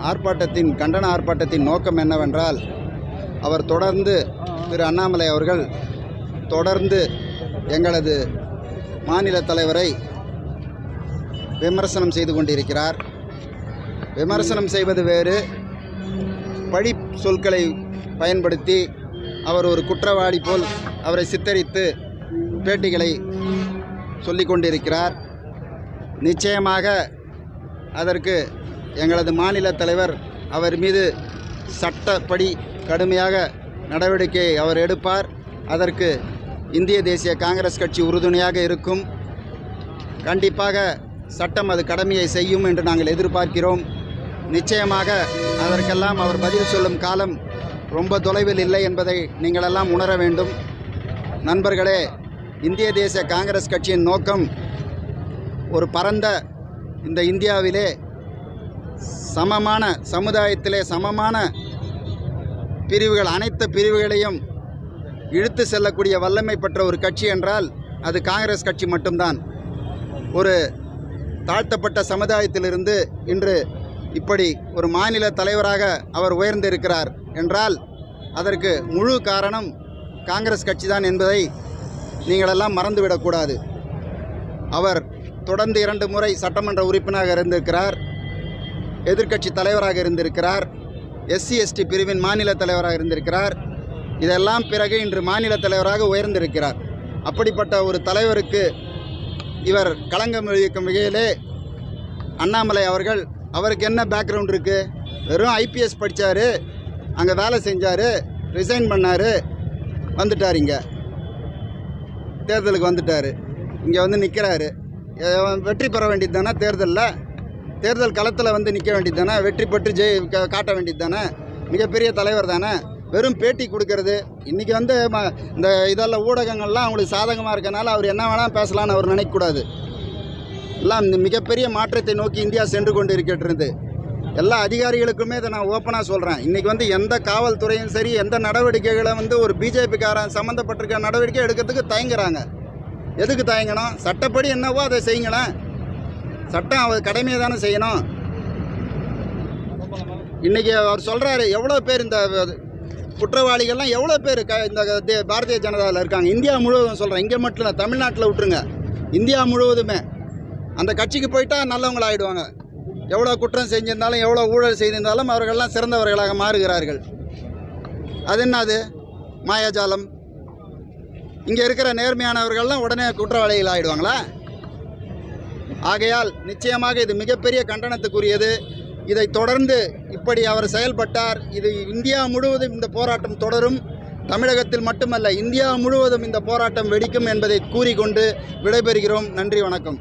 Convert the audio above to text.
ஆர்ப்பாட்டத்தின் கண்டன ஆர்ப்பாட்டத்தின் நோக்கம் என்னவென்றால், அவர் தொடர்ந்து திரு அண்ணாமலை அவர்கள் தொடர்ந்து எங்களது மாநில தலைவரை விமர்சனம் செய்து கொண்டிருக்கிறார். விமர்சனம் செய்வது வேறு, பழி சொற்களை பயன்படுத்தி அவர் ஒரு குற்றவாளி போல் அவரை சித்தரித்து பேட்டிகளை சொல்லிக் கொண்டிருக்கிறார். நிச்சயமாக அதற்கு எங்களது மாநில தலைவர் அவர் மீது சட்டப்படி கடுமையாக நடவடிக்கை அவர் எடுப்பார். அதற்கு இந்திய தேசிய காங்கிரஸ் கட்சி உறுதுணையாக இருக்கும். கண்டிப்பாக சட்டம் அது கடமையை செய்யும் என்று நாங்கள் எதிர்பார்க்கிறோம். நிச்சயமாக அதற்கெல்லாம் அவர் பதில் சொல்லும் காலம் ரொம்ப தொலைவில் இல்லை என்பதை நீங்களெல்லாம் உணர வேண்டும். நண்பர்களே, இந்திய தேசிய காங்கிரஸ் கட்சியின் நோக்கம் ஒரு பரந்த இந்த இந்தியாவிலே சமமான சமுதாயத்திலே சமமான பிரிவுகள், அனைத்து பிரிவுகளையும் இழுத்து செல்லக்கூடிய வல்லமை பெற்ற ஒரு கட்சி என்றால் அது காங்கிரஸ் கட்சி மட்டும்தான். ஒரு தாழ்த்தப்பட்ட சமுதாயத்திலிருந்து இன்று இப்படி ஒரு மாநில தலைவராக அவர் உயர்ந்திருக்கிறார் என்றால் அதற்கு முழு காரணம் காங்கிரஸ் கட்சி தான் என்பதை நீங்களெல்லாம் மறந்துவிடக்கூடாது. அவர் தொடர்ந்து 2 முறை சட்டமன்ற உறுப்பினராக இருந்திருக்கிறார், எதிர்க்கட்சி தலைவராக இருந்திருக்கிறார், SC/ST பிரிவின் மாநில தலைவராக இருந்திருக்கிறார். இதெல்லாம் பிறகு இன்று மாநில தலைவராக உயர்ந்திருக்கிறார். அப்படிப்பட்ட ஒரு தலைவருக்கு இவர் களங்கம் விளைவிக்கும் வகையிலே அண்ணாமலை அவர்கள், அவருக்கு என்ன பேக்ரவுண்ட் இருக்குது? வெறும் IPS படித்தார், அங்கே வேலை செஞ்சார், ரிசைன் பண்ணார், வந்துட்டார். இங்கே தேர்தலுக்கு வந்துட்டார், இங்கே வந்து நிற்கிறாரு. வெற்றி பெற வேண்டியது தானே? தேர்தல் களத்தில் வந்து நிற்க வேண்டியது தானே? வெற்றி பெற்று காட்ட வேண்டியது தானே? மிகப்பெரிய தலைவர் தானே. வெறும் பேட்டி கொடுக்கறது, இன்றைக்கி வந்து இந்த இதெல்லாம் ஊடகங்கள்லாம் அவங்களுக்கு சாதகமாக இருக்கனால அவர் என்ன வேணால் பேசலான்னு அவர் நினைக்கக்கூடாது. எல்லாம் மிகப்பெரிய மாற்றத்தை நோக்கி இந்தியா சென்று கொண்டு இருக்கிறது. எல்லா அதிகாரிகளுக்குமே இதை நான் ஓப்பனாக சொல்கிறேன். இன்றைக்கி வந்து எந்த காவல்துறையும் சரி, எந்த நடவடிக்கைகளை வந்து ஒரு பிஜேபிக்காரன் சம்மந்தப்பட்டிருக்க நடவடிக்கை எடுக்கிறதுக்கு தயங்குறாங்க. எதுக்கு தயங்கணும்? சட்டப்படி என்னவோ அதை செய்யுங்களேன். சட்டம் அவர் கடமையை தானே செய்யணும். இன்றைக்கி அவர் சொல்கிறாரு, எவ்வளோ பேர் இந்த குற்றவாளிகள்லாம் எவ்வளோ பேர் இந்த பாரதிய ஜனதாவில் இருக்காங்க. இந்தியா முழுவதும் சொல்கிறேன், இங்கே மட்டும் இல்லை, தமிழ்நாட்டில் விட்டுருங்க, இந்தியா முழுவதுமே அந்த கட்சிக்கு போயிட்டால் நல்லவங்களாகிடுவாங்க. எவ்வளோ குற்றம் செஞ்சிருந்தாலும், எவ்வளோ ஊழல் செய்திருந்தாலும் அவர்கள்லாம் சிறந்தவர்களாக மாறுகிறார்கள். அது என்னது மாயாஜாலம்? இங்கே இருக்கிற நேர்மையானவர்கள்லாம் உடனே குற்றவாளிகள் ஆகிடுவாங்களா? ஆகையால் நிச்சயமாக இது மிகப்பெரிய கண்டனத்துக்குரியது. இதை தொடர்ந்து இப்படி அவர் செயல்பட்டார், இது இந்தியா முழுவதும் இந்த போராட்டம் தொடரும். தமிழகத்தில் மட்டுமல்ல, இந்தியா முழுவதும் இந்த போராட்டம் வெடிக்கும் என்பதை கூறிக்கொண்டு விடைபெறுகிறோம். நன்றி, வணக்கம்.